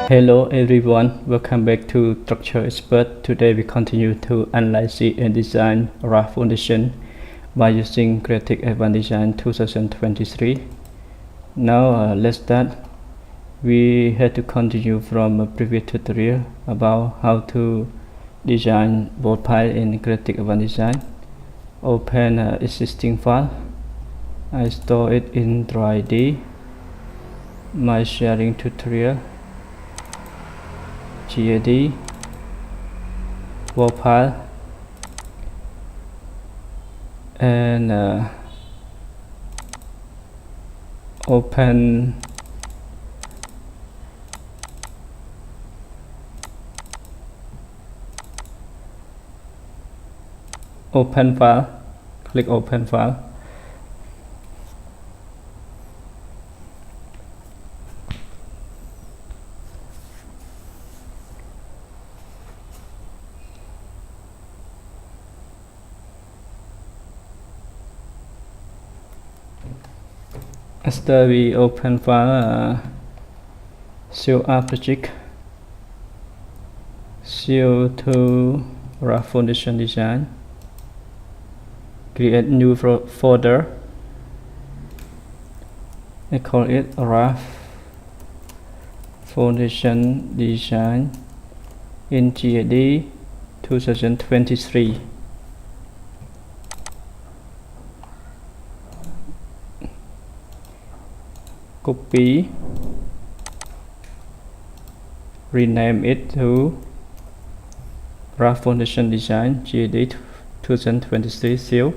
Hello everyone, welcome back to Structure Expert. Today we continue to analyze and design Raft foundation by using Graitec Advance Design 2023. Now let's start. We had to continue from a previous tutorial about how to design board pile in Graitec Advance Design. Open existing file. I store it in .3d. My sharing tutorial. curated board pile and open file. Click open file. After we open file, show project, show to Raft foundation design, create new folder. I call it Raft foundation design in GAD 2023. Copy, rename it to Raft foundation design GAD 2023 seal.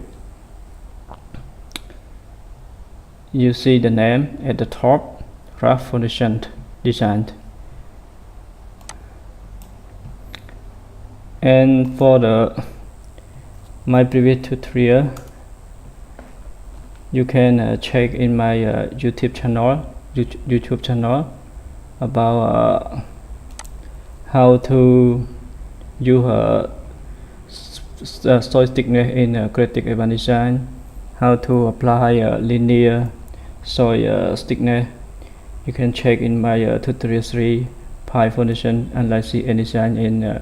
You see the name at the top, Raft foundation design. And for my previous tutorial, you can check in my YouTube channel about how to use solid thickness in Graitec Advance Design, how to apply linear solid thickness. You can check in my tutorial 3 pile foundation analysis and design in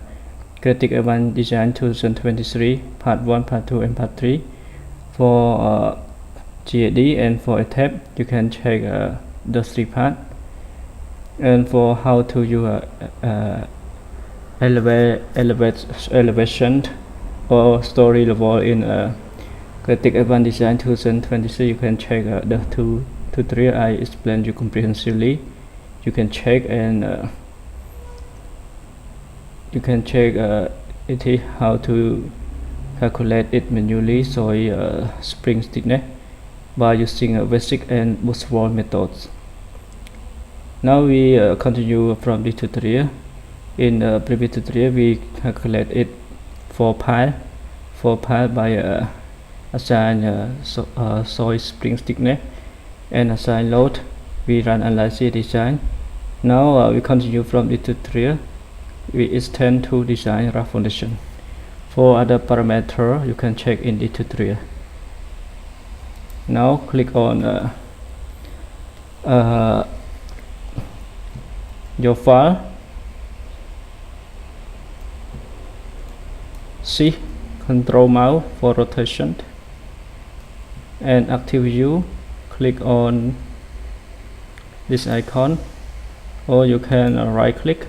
Graitec Advance Design 2023 part 1, part 2 and part 3. For GAD and for a tab, you can check the 3 parts. And for how to use elevation or story level in Graitec Advance Design 2023, you can check the 2 tutorial I explained you comprehensively. You can check and you can check it how to calculate it manually, so spring thickness by using basic and bootstrap methods. Now we continue from the tutorial. In the previous tutorial, we calculate it for pile by assign soil spring thickness and assign load. We run analysis design. Now we continue from the tutorial. We extend to design Raft foundation. For other parameter, you can check in the tutorial. Now click on your file, C, control mouse for rotation, and active view. Click on this icon, or you can right click,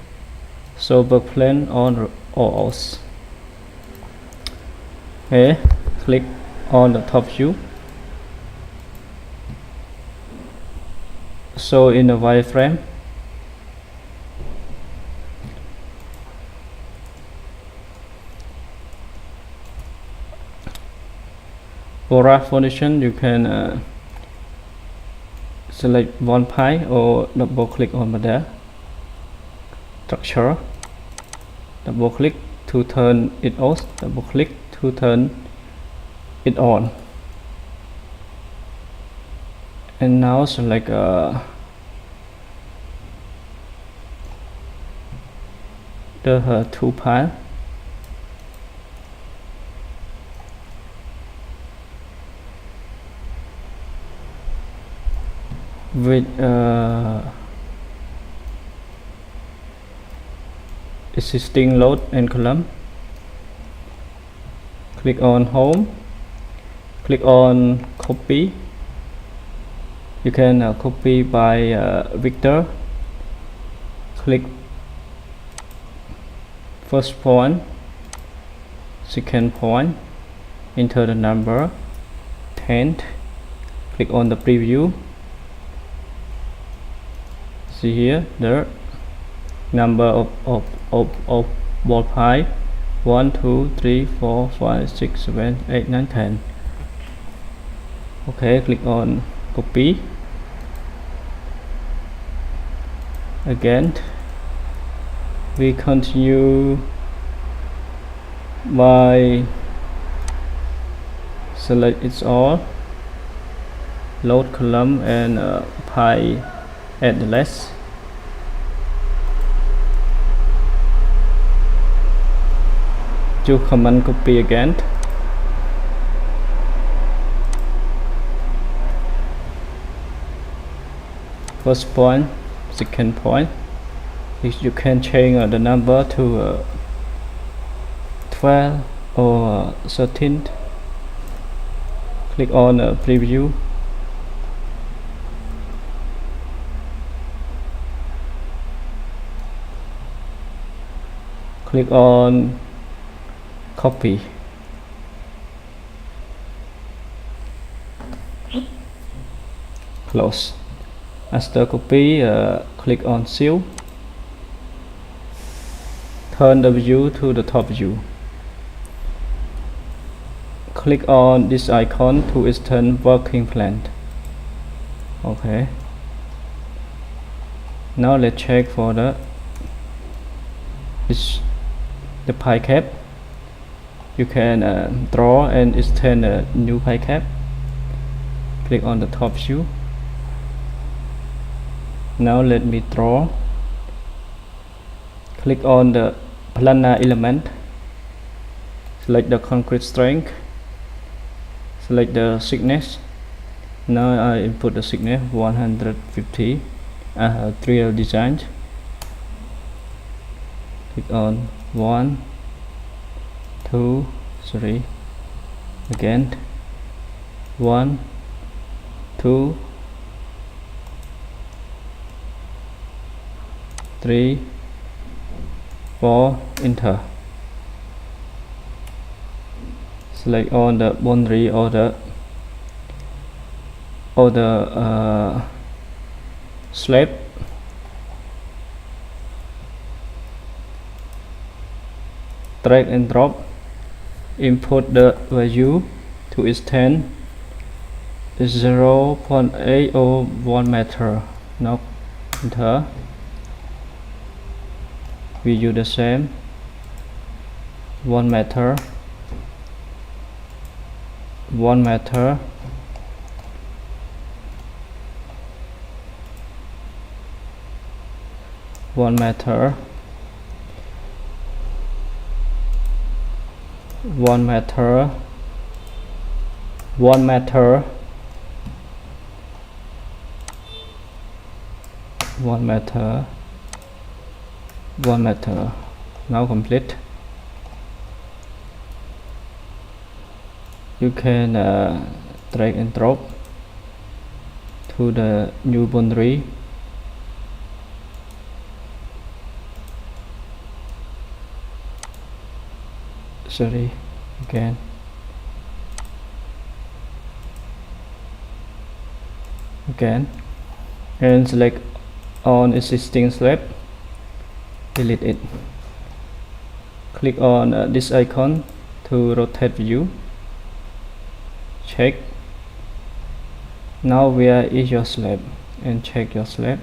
show work plane on all. Okay, click on the top view. So in the wireframe, for Raft foundation, you can select one pile or double click on there. Structure, double click to turn it off, double click to turn it on. And now select the 2 pile. with existing load and column. Click on home, click on copy. You can copy by vector. Click first point, second point, enter the number 10, click on the preview. See here the number of ball pipe: 1 2 3 4 5 6 7 8 9 10. Okay, click on copy. Again we continue by select it's all, load column and pipe address. Do command copy again. First point, second point. You can change the number to 12 or 13. Click on preview. Click on copy. Close. After copy, click on seal. Turn the view to the top view. Click on this icon to extend working plan. Okay. Now let's check for the pie cap. You can draw and extend a new pie cap. Click on the top view. Now let me draw. Click on the planar element. Select the concrete strength. Select the thickness. Now I input the thickness 150. I have 3 designs. Click on 1 2 3. Again 1 2 3 4. Enter. Select on the boundary or the slab. Drag and drop. Input the value to extend 0.801 meter. Now enter. We use the same 1 meter, 1 meter, 1 meter, 1 meter, 1 meter, 1 meter, 1 meter. Now complete. You can drag and drop to the new boundary. Sorry, again. And select on existing slab. Delete it. Click on this icon to rotate view. Check. Now where is your slab? And check your slab.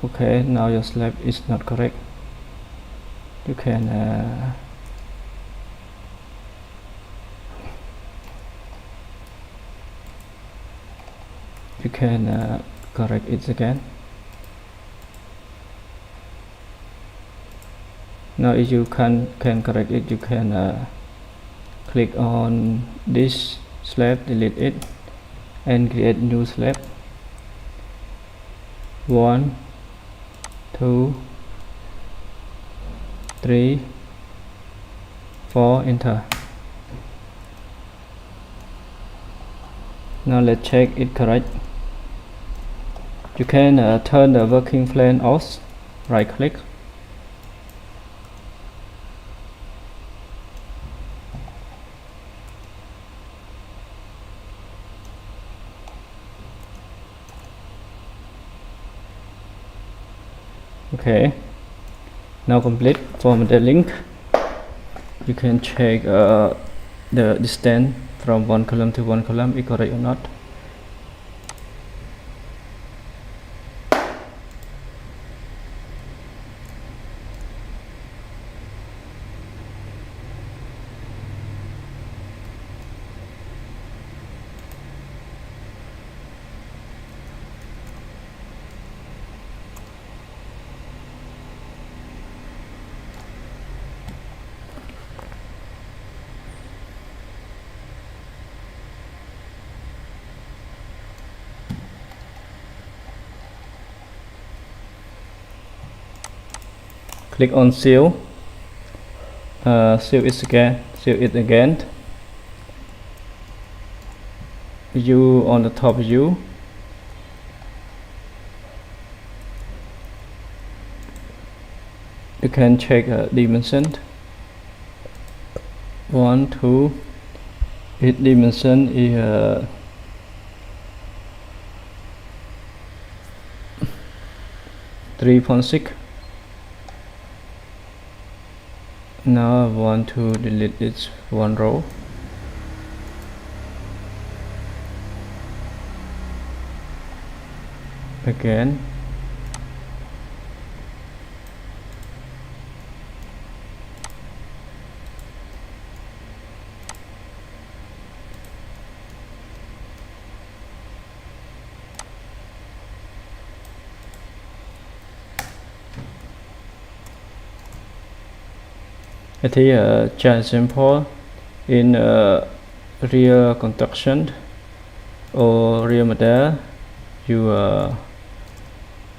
Okay, now your slab is not correct. You can correct it again. Now if you can correct it, you can click on this slab, delete it, and create new slab. 1 2 3 4 enter. Now let's check it correct. You can turn the working plane off, right click. Okay, now complete for the link. You can check the distance from one column to one column is correct or not. Click on seal. Seal it again. View on the top view. You can check dimension. 1, 2. Its dimension is 3.6. Now I want to delete this one row. Again. Thì just example in real construction or real model, you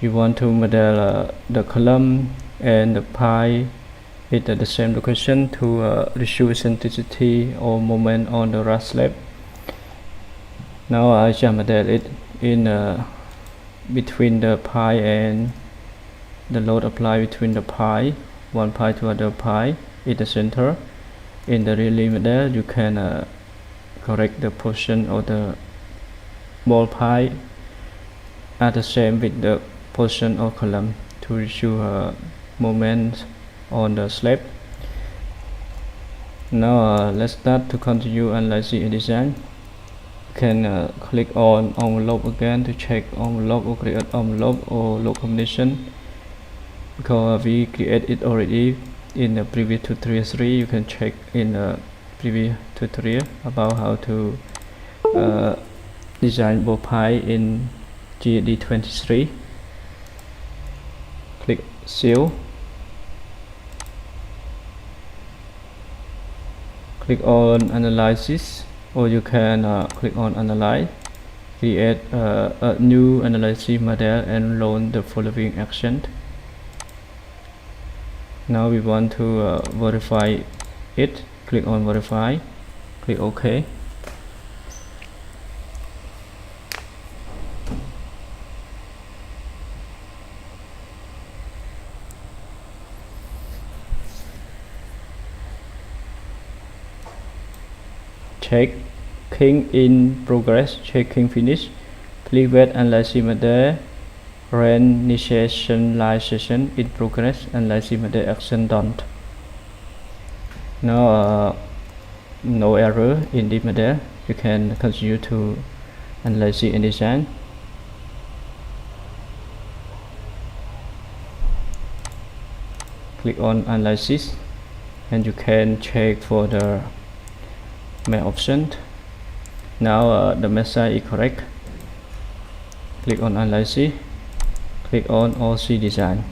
want to model the column and the pie is at the same location to reduce eccentricity or moment on the Raft slab. Now I just model it in between the pie and the load applied between the pie, one pie to other pie. In the center. In the real model, you can correct the position of the ball pie at the same with the position of column to reduce moment on the slab. Now let's start to continue analyzing a design. You can click on envelope again to check envelope or create envelope or load combination, because we create it already in the previous tutorial 3. You can check in the previous tutorial about how to design ball pie in GD 23. Click seal. Click on analysis, or you can click on analyze. Create a new analysis model and run the following action. Now we want to verify it. Click on verify. Click OK. Checking in progress. Checking finish. Please wait analysis model. Run initialization in progress and analysis model action done. Now no error in the model. You can continue to analyze and design. Click on analysis and you can check for the main option. Now the message is correct. Click on analysis. Click on OC design.